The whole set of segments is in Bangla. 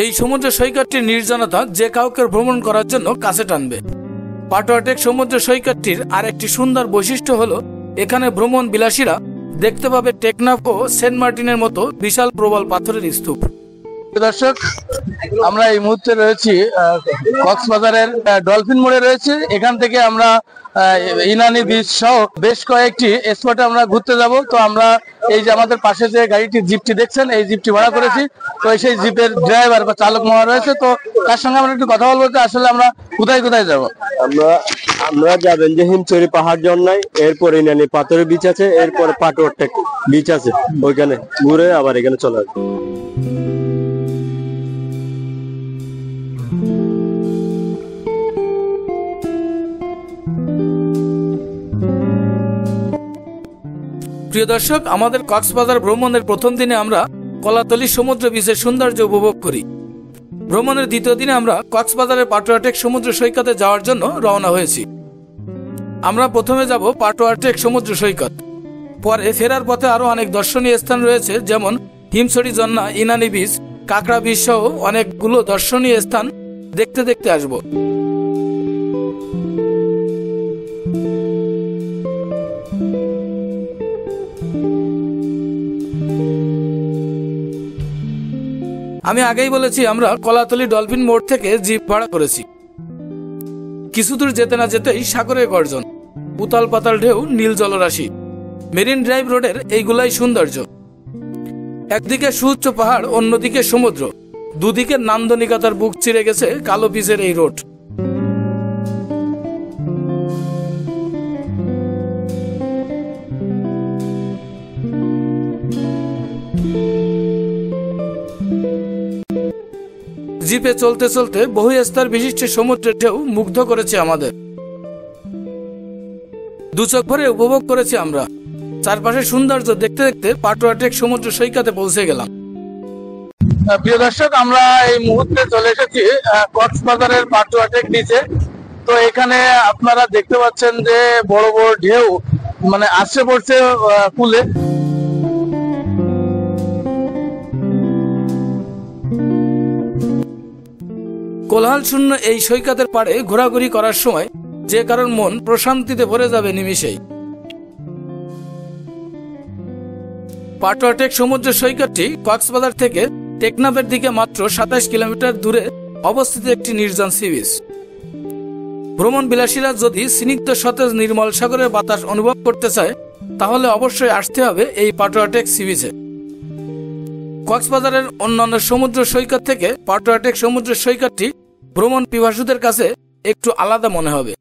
এই সমুদ্র সৈকতটির নির্জনতা যে কাউকে ভ্রমণ করার জন্য কাছে টানবে। পাটোয়াটেক সমুদ্র সৈকতটির আরেকটি সুন্দর বৈশিষ্ট্য হলো এখানে ভ্রমণ বিলাসীরা দেখতে পাবে টেকনাফ ও সেন্ট মার্টিনের মতো বিশাল প্রবল পাথরের স্তূপ। দর্শক, আমরা এই মুহূর্তে রয়েছি কক্সবাজারের ডলফিন মোড়ে রয়েছে। এখান থেকে আমরা ইনানি বিচ সহ বেশ কয়েকটি স্পটে আমরা ঘুরতে যাব। তো আমরা এই যে আমাদের পাশে যে গাড়িটি জিপটি দেখছেন, এই জিপটি ভাড়া করেছি। তো সেই জিপের ড্রাইভার বা চালক মহা রয়েছে, তো তার সঙ্গে আমরা একটু কথা বলবো যে আসলে আমরা কোথায় কোথায় যাব। আমরা যাবেন যে হিমচুরি পাহাড় জন্নাই, এরপর ইনানি পাথরের বিচ আছে, এরপর পাটোয়াটেক বিচ আছে, ওইখানে ঘুরে আবার এখানে চলে আসবে। প্রিয় দর্শক, আমাদের কক্সবাজার ভ্রমণের প্রথম দিনে আমরা কলাতলী সমুদ্র বিচের সৌন্দর্য উপভোগ করি। ভ্রমণের দ্বিতীয় দিনে আমরা কক্সবাজারের পাটোয়াটেক সমুদ্র সৈকতে যাওয়ার জন্য রওনা হয়েছি। আমরা প্রথমে যাব পাটোয়াটেক সমুদ্র সৈকত। পরে ফেরার পথে আরো অনেক দর্শনীয় স্থান রয়েছে, যেমন হিমছড়ি জন্না, ইনানি বিচ, কাঁকড়া বিচ সহ অনেকগুলো দর্শনীয় স্থান দেখতে দেখতে আসবো। আমি আগেই বলেছি আমরা কলাতলী ডলফিন মোড় থেকে জিপ ভাড়া করেছি। কিছু দূর যেতে না যেতেই সাগরের গর্জন, উতাল পাতাল ঢেউ, নীল জলরাশি। মেরিন ড্রাইভ রোডের এইগুলাই সৌন্দর্য। একদিকে সুউচ্চ পাহাড়, অন্যদিকে সমুদ্র, দুদিকে নান্দনিকতার বুক চিরে গেছে কালো পিচের এই রোড। জিপে চলতে চলতে বহু স্তর বিশিষ্ট সমুদ্রের ঢেউ মুগ্ধ করেছে আমাদের। দুচোখ ভরে উপভোগ করেছি আমরা। চারপাশে সৌন্দর্য দেখতে দেখতে পাটোয়াটেক সমুদ্র সৈকতে পৌঁছে গেলাম। প্রিয় দর্শক, আমরা এই মুহূর্তে চলে এসেছি কক্সবাজারের পাটোয়াটেক বিচে। তো এখানে আপনারা দেখতে পাচ্ছেন যে বড় বড় ঢেউ মানে আসছে পড়ছে কুলে। কোলাহল শূন্য এই সৈকতের পাড়ে ঘোরাঘুরি করার সময় যে কারণ মন প্রশান্তিতে ভরে যাবে নিমিষেই। পাটোয়াটেক সমুদ্র সৈকতটি কক্সবাজার থেকে টেকনাফের দিকে মাত্র 27 কিলোমিটার দূরে অবস্থিত একটি নির্জন সি বিচ। ভ্রমণ বিলাসীরা যদি স্নিগ্ধ সতেজ নির্মল সাগরের বাতাস অনুভব করতে চায়, তাহলে অবশ্যই আসতে হবে এই পাটোয়াটেক সি বিচে। কক্সবাজারের অন্যান্য সমুদ্র সৈকত থেকে পাটোয়াটেক সমুদ্র সৈকতটি ভ্রমণ পিপাসুদের কাছে একটু আলাদা মনে হবে।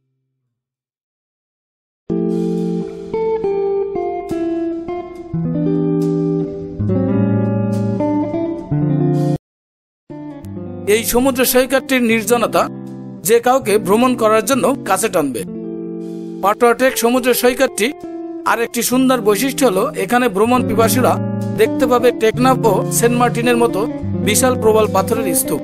এই সমুদ্র সৈকতটির নির্জনতা যে কাউকে ভ্রমণ করার জন্য কাছে টানবে। পাটোয়াটেক সমুদ্র সৈকতটি আরেকটি সুন্দর বৈশিষ্ট্য হলো এখানে ভ্রমণ পিপাসুরা দেখতে পাবে টেকনাফ ও সেন্ট মার্টিনের মতো বিশাল প্রবল পাথরের স্তূপ।